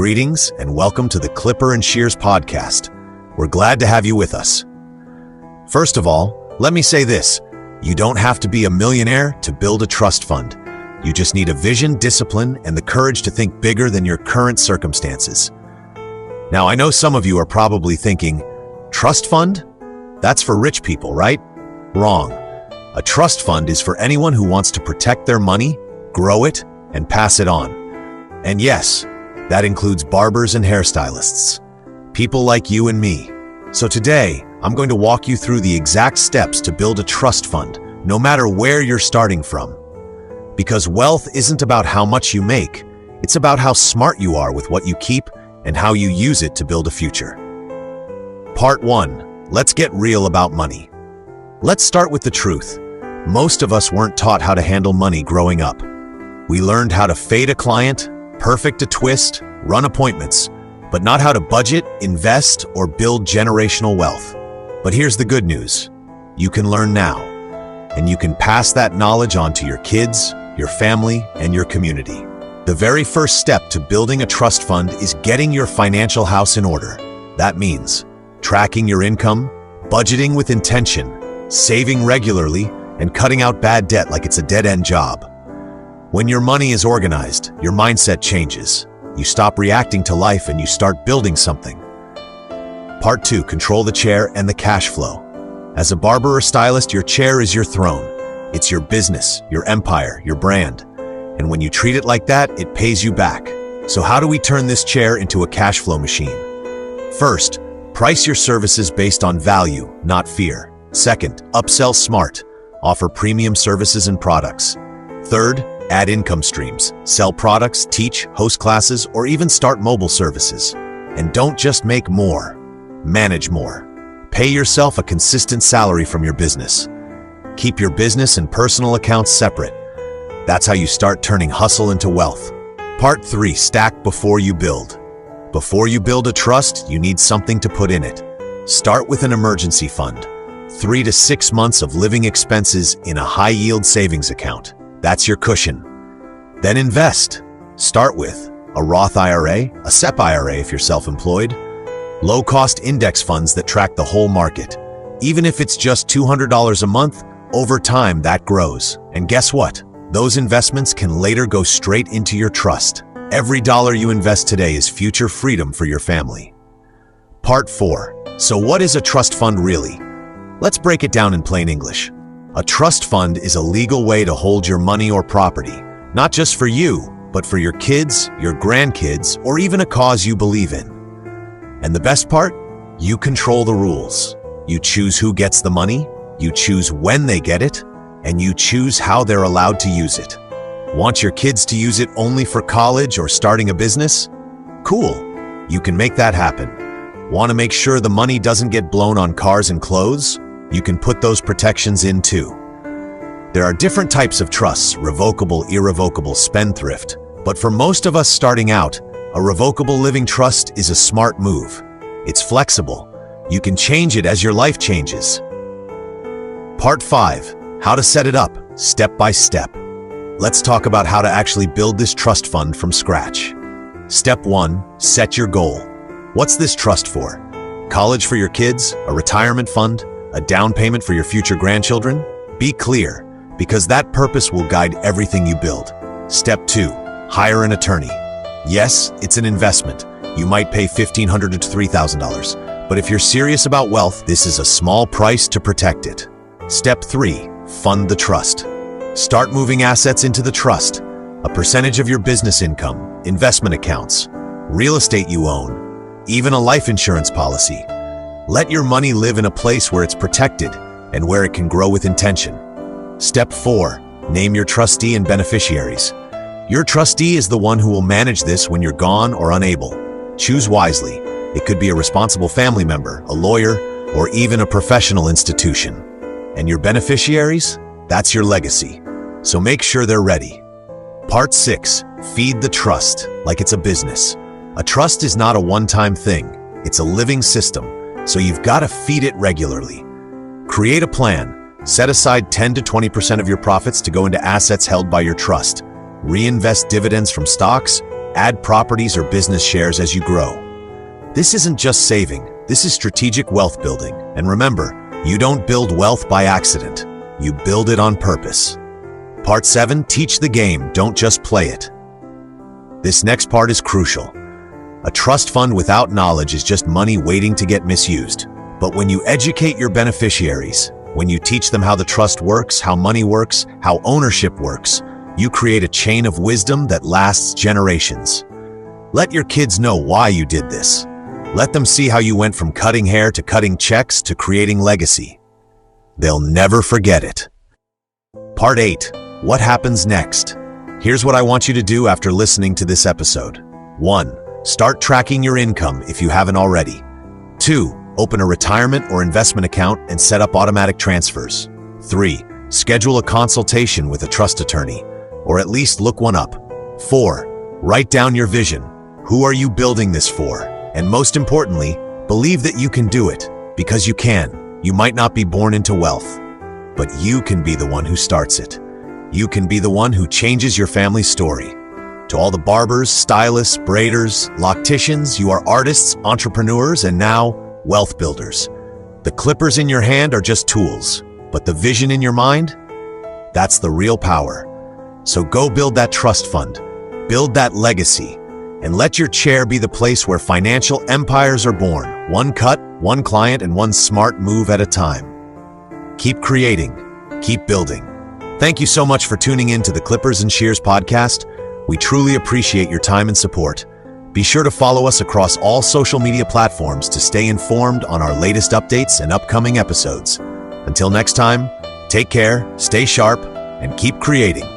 Greetings and welcome to the Clipper and Shears podcast. We're glad to have you with us. First of all, let me say this. You don't have to be a millionaire to build a trust fund. You just need a vision, discipline, and the courage to think bigger than your current circumstances. Now, I know some of you are probably thinking, trust fund? That's for rich people, right? Wrong. A trust fund is for anyone who wants to protect their money, grow it, and pass it on. And yes, that includes barbers and hairstylists. People like you and me. So today, I'm going to walk you through the exact steps to build a trust fund, no matter where you're starting from. Because wealth isn't about how much you make, it's about how smart you are with what you keep and how you use it to build a future. Part 1. Let's get real about money. Let's start with the truth. Most of us weren't taught how to handle money growing up. We learned how to fade a client, perfect a twist, run appointments, but not how to budget, invest, or build generational wealth. But here's the good news. You can learn now, and you can pass that knowledge on to your kids, your family, and your community. The very first step to building a trust fund is getting your financial house in order. That means tracking your income, budgeting with intention, saving regularly, and cutting out bad debt like it's a dead-end job. When your money is organized, your mindset changes. You stop reacting to life and you start building something. Part 2. Control the chair and the cash flow. As a barber or stylist, your chair is your throne. It's your business, your empire, your brand. And when you treat it like that, it pays you back. So how do we turn this chair into a cash flow machine? First, price your services based on value, not fear. Second, upsell smart. Offer premium services and products. Third, add income streams. Sell products, teach, host classes, or even start mobile services. And don't just make more. Manage more. Pay yourself a consistent salary from your business. Keep your business and personal accounts separate. That's how you start turning hustle into wealth. Part 3. Stack before you build. Before you build a trust, you need something to put in it. Start with an emergency fund. 3 to 6 months of living expenses in a high-yield savings account. That's your cushion. Then invest. Start with a Roth IRA, a SEP IRA if you're self-employed, low-cost index funds that track the whole market. Even if it's just $200 a month, over time that grows. And guess what? Those investments can later go straight into your trust. Every dollar you invest today is future freedom for your family. Part 4. So what is a trust fund really? Let's break it down in plain English. A trust fund is a legal way to hold your money or property, not just for you, but for your kids, your grandkids, or even a cause you believe in. And the best part? You control the rules. You choose who gets the money, you choose when they get it, and you choose how they're allowed to use it. Want your kids to use it only for college or starting a business? Cool, you can make that happen. Want to make sure the money doesn't get blown on cars and clothes? You can put those protections in too. There are different types of trusts, revocable, irrevocable, spendthrift. But for most of us starting out, a revocable living trust is a smart move. It's flexible. You can change it as your life changes. Part 5. How to set it up, step by step. Let's talk about how to actually build this trust fund from scratch. Step 1. Set your goal. What's this trust for? College for your kids? A retirement fund? A down payment for your future grandchildren? Be clear, because that purpose will guide everything you build. Step 2. Hire an attorney. Yes, it's an investment. You might pay $1,500 to $3,000, but if you're serious about wealth, this is a small price to protect it. Step 3. Fund the trust. Start moving assets into the trust. A percentage of your business income, investment accounts, real estate you own, even a life insurance policy. Let your money live in a place where it's protected and where it can grow with intention. Step 4. Name your trustee and beneficiaries. Your trustee is the one who will manage this when you're gone or unable. Choose wisely. It could be a responsible family member, a lawyer, or even a professional institution. And your beneficiaries? That's your legacy. So make sure they're ready. Part 6. Feed the trust like it's a business. A trust is not a one-time thing. It's a living system. So you've got to feed it regularly. Create a plan. Set aside 10 to 20% of your profits to go into assets held by your trust. Reinvest dividends from stocks, Add properties or business shares as you grow. This isn't just saving, this is strategic wealth building. And remember, you don't build wealth by accident. You build it on purpose. Part 7, teach the game, don't just play it. This next part is crucial. A trust fund without knowledge is just money waiting to get misused. But when you educate your beneficiaries, when you teach them how the trust works, how money works, how ownership works, you create a chain of wisdom that lasts generations. Let your kids know why you did this. Let them see how you went from cutting hair to cutting checks to creating legacy. They'll never forget it. Part 8. What happens next? Here's what I want you to do after listening to this episode. 1. Start tracking your income if you haven't already. 2. Open a retirement or investment account and set up automatic transfers. 3. Schedule a consultation with a trust attorney, or at least look one up. 4. Write down your vision. Who are you building this for? And most importantly, believe that you can do it, because you can. You might not be born into wealth, but you can be the one who starts it. You can be the one who changes your family's story. To all the barbers, stylists, braiders, locticians, you are artists, entrepreneurs, and now wealth builders. The clippers in your hand are just tools, but the vision in your mind? That's the real power. So go build that trust fund, build that legacy, and let your chair be the place where financial empires are born, one cut, one client, and one smart move at a time. Keep creating, keep building. Thank you so much for tuning in to the Clippers and Shears podcast. We truly appreciate your time and support. Be sure to follow us across all social media platforms to stay informed on our latest updates and upcoming episodes. Until next time, take care, stay sharp, and keep creating.